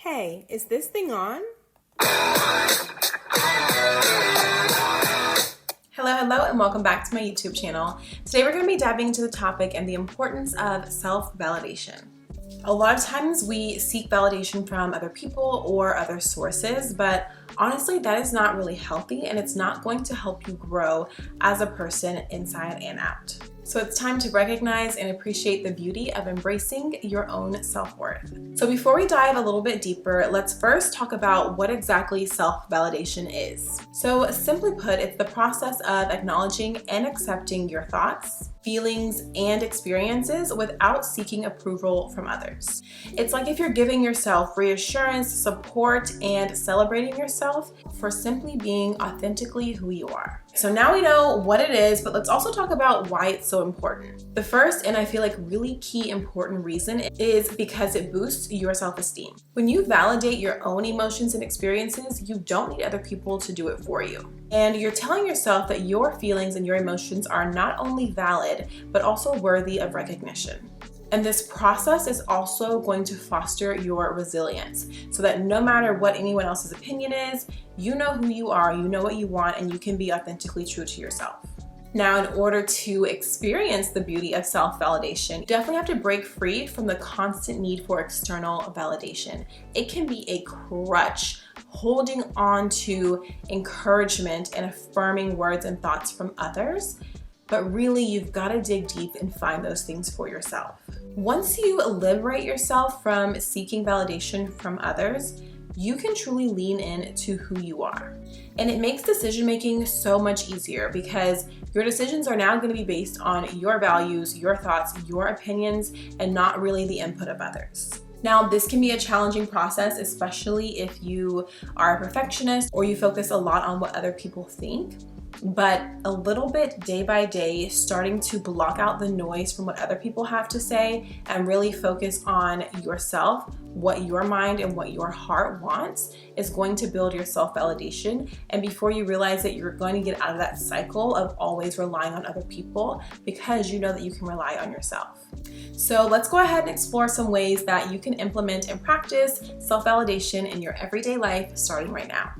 Hey, is this thing on? Hello, and welcome back to my YouTube channel. Today we're going to be diving into the topic and the importance of self-validation. A lot of times we seek validation from other people or other sources, but honestly, that is not really healthy and it's not going to help you grow as a person inside and out. So it's time to recognize and appreciate the beauty of embracing your own self-worth. So before we dive a little bit deeper, let's first talk about what exactly self-validation is. So simply put, it's the process of acknowledging and accepting your thoughts, feelings, and experiences without seeking approval from others. It's like if you're giving yourself reassurance, support, and celebrating yourself for simply being authentically who you are. So now we know what it is, but let's also talk about why it's so important. The first, and I feel like really key important reason, is because it boosts your self-esteem. When you validate your own emotions and experiences, you don't need other people to do it for you. And you're telling yourself that your feelings and your emotions are not only valid, but also worthy of recognition. And this process is also going to foster your resilience so that no matter what anyone else's opinion is, you know who you are, you know what you want, and you can be authentically true to yourself. Now, in order to experience the beauty of self-validation, you definitely have to break free from the constant need for external validation. It can be a crutch holding on to encouragement and affirming words and thoughts from others, but really you've got to dig deep and find those things for yourself. Once you liberate yourself from seeking validation from others, you can truly lean in to who you are. And it makes decision making so much easier because your decisions are now going to be based on your values, your thoughts, your opinions, and not really the input of others. Now, this can be a challenging process, especially if you are a perfectionist or you focus a lot on what other people think. But a little bit day by day, starting to block out the noise from what other people have to say and really focus on yourself, what your mind and what your heart wants, is going to build your self-validation. And before you realize it, you're going to get out of that cycle of always relying on other people because you know that you can rely on yourself. So let's go ahead and explore some ways that you can implement and practice self-validation in your everyday life starting right now.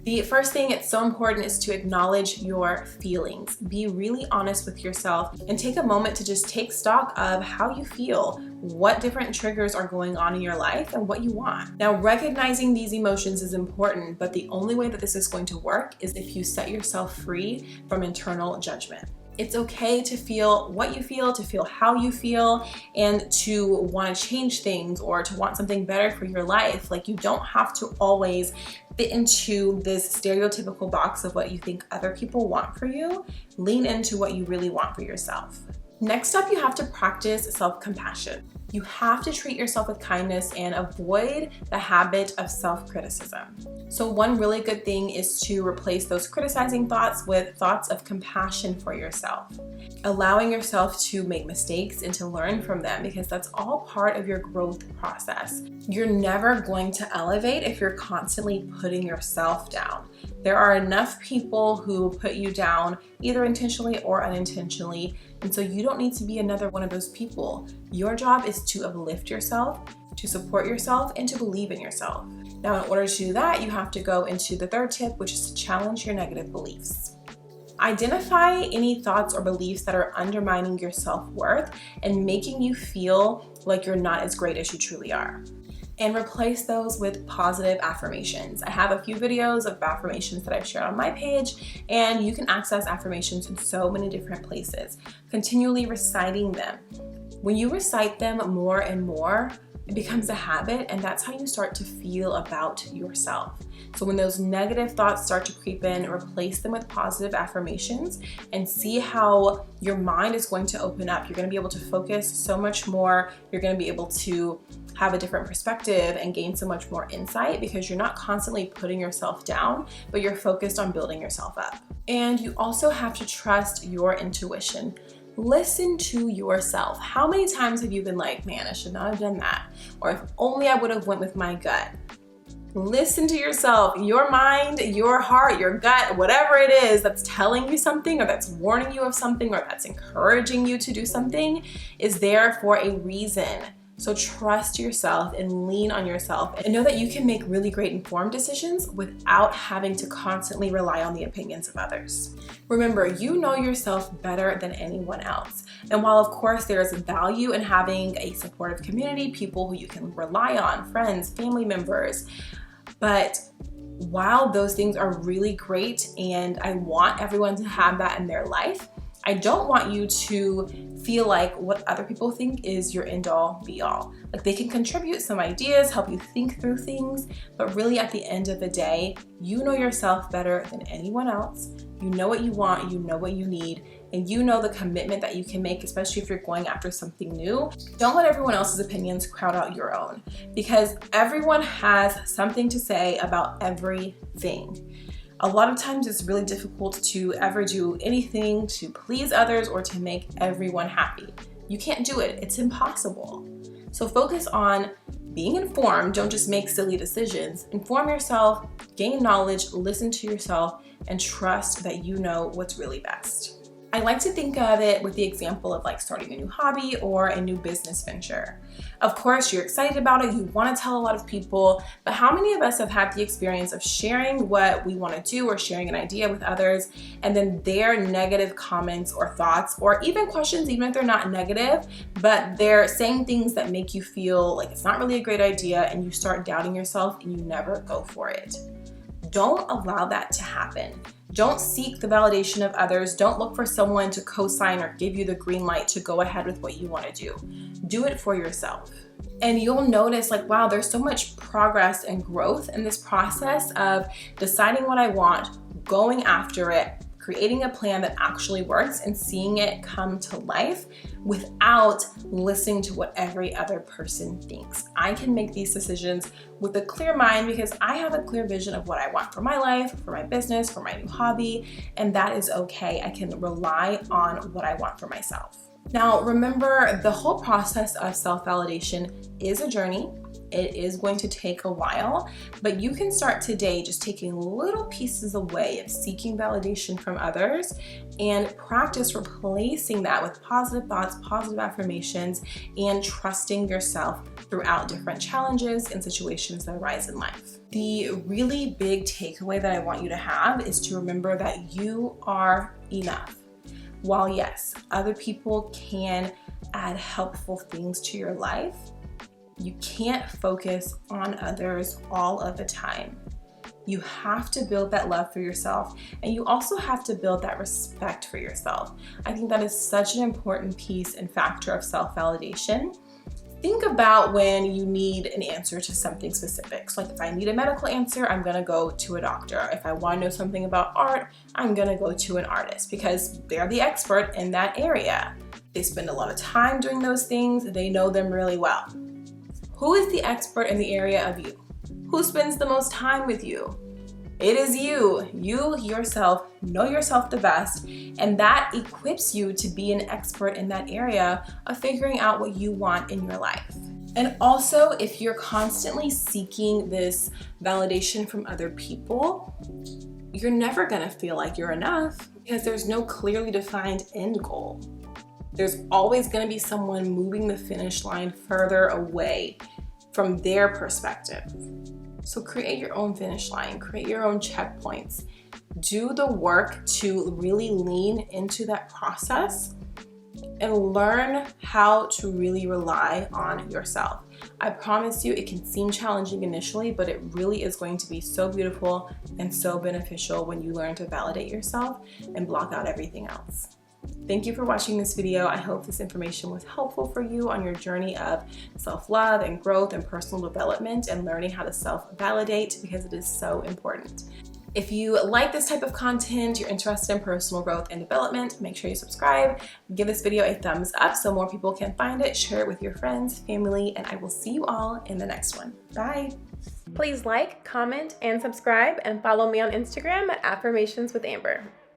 The first thing, it's so important, is to acknowledge your feelings. Be really honest with yourself and take a moment to just take stock of how you feel, what different triggers are going on in your life, and what you want. Now, recognizing these emotions is important, but the only way that this is going to work is if you set yourself free from internal judgment. It's okay to feel what you feel, to feel how you feel, and to want to change things or to want something better for your life. Like, you don't have to always fit into this stereotypical box of what you think other people want for you. Lean into what you really want for yourself. Next up, you have to practice self-compassion. You have to treat yourself with kindness and avoid the habit of self-criticism. So one really good thing is to replace those criticizing thoughts with thoughts of compassion for yourself, allowing yourself to make mistakes and to learn from them, because that's all part of your growth process. You're never going to elevate if you're constantly putting yourself down. There are enough people who put you down, either intentionally or unintentionally, and so you don't need to be another one of those people. Your job is to uplift yourself, to support yourself, and to believe in yourself. Now, in order to do that, you have to go into the third tip, which is to challenge your negative beliefs. Identify any thoughts or beliefs that are undermining your self-worth and making you feel like you're not as great as you truly are, and replace those with positive affirmations. I have a few videos of affirmations that I've shared on my page, and you can access affirmations in so many different places. Continually reciting them. When you recite them more and more, it becomes a habit, and that's how you start to feel about yourself. So when those negative thoughts start to creep in, replace them with positive affirmations and see how your mind is going to open up. You're going to be able to focus so much more. You're going to be able to have a different perspective and gain so much more insight because you're not constantly putting yourself down, but you're focused on building yourself up. And you also have to trust your intuition. Listen to yourself. How many times have you been like, man, I should not have done that? Or if only I would have went with my gut. Listen to yourself. Your mind, your heart, your gut, whatever it is that's telling you something or that's warning you of something or that's encouraging you to do something is there for a reason. So trust yourself and lean on yourself and know that you can make really great informed decisions without having to constantly rely on the opinions of others. Remember, you know yourself better than anyone else. And while of course there is value in having a supportive community, people who you can rely on, friends, family members, but while those things are really great and I want everyone to have that in their life, I don't want you to feel like what other people think is your end all be all. Like, they can contribute some ideas, help you think through things, but really at the end of the day, you know yourself better than anyone else. You know what you want, you know what you need, and you know the commitment that you can make, especially if you're going after something new. Don't let everyone else's opinions crowd out your own, because everyone has something to say about everything. A lot of times it's really difficult to ever do anything to please others or to make everyone happy. You can't do it. It's impossible. So focus on being informed. Don't just make silly decisions. Inform yourself, gain knowledge, listen to yourself, and trust that you know what's really best. I like to think of it with the example of like starting a new hobby or a new business venture. Of course, you're excited about it, you want to tell a lot of people, but how many of us have had the experience of sharing what we want to do or sharing an idea with others, and then their negative comments or thoughts, or even questions, even if they're not negative, but they're saying things that make you feel like it's not really a great idea, and you start doubting yourself and you never go for it. Don't allow that to happen. Don't seek the validation of others. Don't look for someone to co-sign or give you the green light to go ahead with what you want to do. Do it for yourself. And you'll notice like, wow, there's so much progress and growth in this process of deciding what I want, going after it, creating a plan that actually works, and seeing it come to life without listening to what every other person thinks. I can make these decisions with a clear mind because I have a clear vision of what I want for my life, for my business, for my new hobby, and that is okay. I can rely on what I want for myself. Now, remember, the whole process of self-validation is a journey. It is going to take a while, but you can start today just taking little pieces away of seeking validation from others and practice replacing that with positive thoughts, positive affirmations, and trusting yourself throughout different challenges and situations that arise in life. The really big takeaway that I want you to have is to remember that you are enough. While yes, other people can add helpful things to your life, you can't focus on others all of the time. You have to build that love for yourself, and you also have to build that respect for yourself. I think that is such an important piece and factor of self-validation. Think about when you need an answer to something specific. So like if I need a medical answer, I'm gonna go to a doctor. If I wanna know something about art, I'm gonna go to an artist because they're the expert in that area. They spend a lot of time doing those things, they know them really well. Who is the expert in the area of you? Who spends the most time with you? It is you. You yourself know yourself the best, and that equips you to be an expert in that area of figuring out what you want in your life. And also, if you're constantly seeking this validation from other people, you're never gonna feel like you're enough because there's no clearly defined end goal. There's always gonna be someone moving the finish line further away from their perspective. So create your own finish line, create your own checkpoints. Do the work to really lean into that process and learn how to really rely on yourself. I promise you, it can seem challenging initially, but it really is going to be so beautiful and so beneficial when you learn to validate yourself and block out everything else. Thank you for watching this video. I hope this information was helpful for you on your journey of self-love and growth and personal development and learning how to self-validate, because it is so important. If you like this type of content, you're interested in personal growth and development, make sure you subscribe, give this video a thumbs up so more people can find it, share it with your friends, family, and I will see you all in the next one. Bye. Please like, comment, and subscribe, and follow me on Instagram at AffirmationsWithAmber.